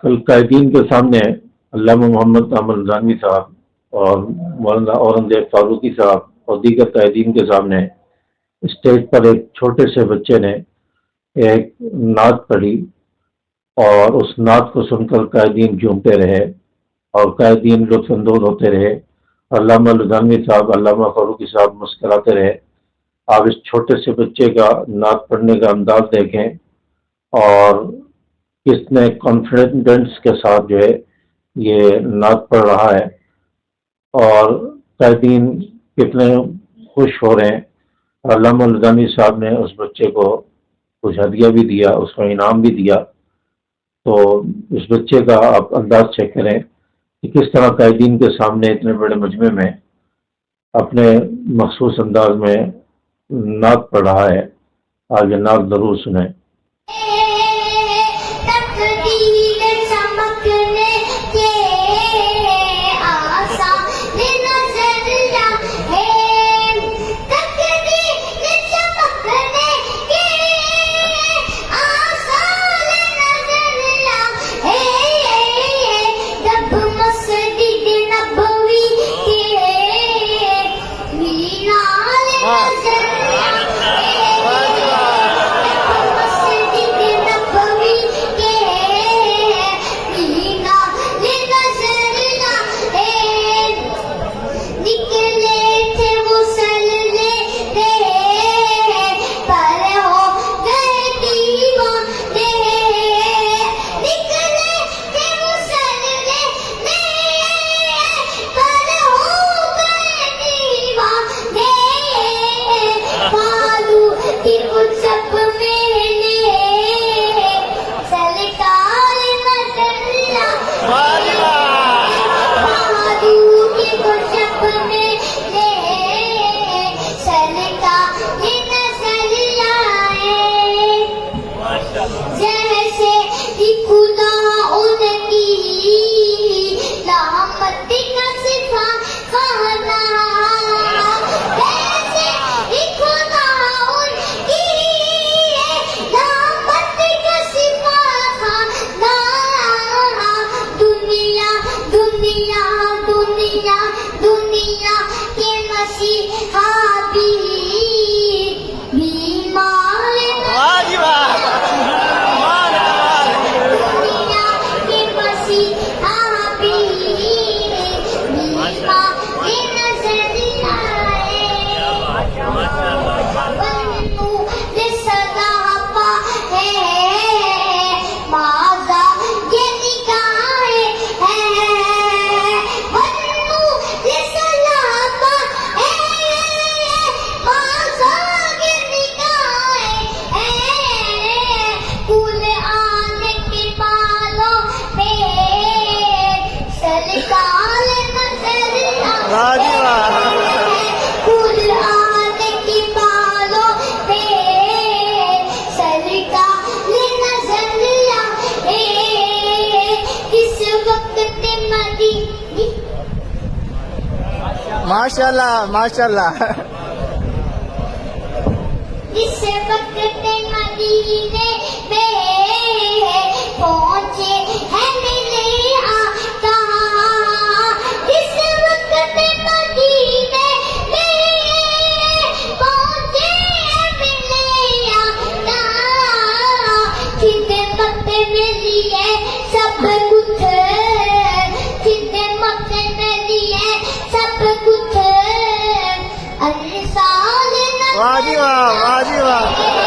कल कायदीन के सामने अल्लामा मोहम्मद अमर रज़ानवी साहब और मौलाना औरंगजेब फारूकी साहब और दीगर कायदीन के सामने स्टेज पर एक छोटे से बच्चे ने एक नात पढ़ी और उस नात को सुनकर कायदीन झूमते रहे और कायदीन लुत्फ़अंदोज़ होते रहे। अल्लामा रज़ानवी साहब, अल्लामा फारूकी साहब मुस्कराते रहे। आप इस छोटे से बच्चे का नात पढ़ने का अंदाज देखें और कितने कॉन्फिडेंस के साथ जो है ये नात पढ़ रहा है और कायदीन कितने खुश हो रहे हैं। अल्लामा रज़ानवी साहब ने उस बच्चे को कुछ हदिया भी दिया, उसको इनाम भी दिया। तो इस बच्चे का आप अंदाज चेक करें कि किस तरह कायदीन के सामने इतने बड़े मजमे में अपने मखसूस अंदाज में नात पढ़ रहा है। आगे नात ज़रूर सुने। माशाल्लाह माशाल्लाह। इस वक्त मदीने में पहुंचे हैं मिले आका। इस वक्त मदीने में पहुंचे हैं मिले आका। खिदमत में लिए सब कुछ, खिदमत में लिए सब कुछ। वाह जी वाह, वाह जी वाह।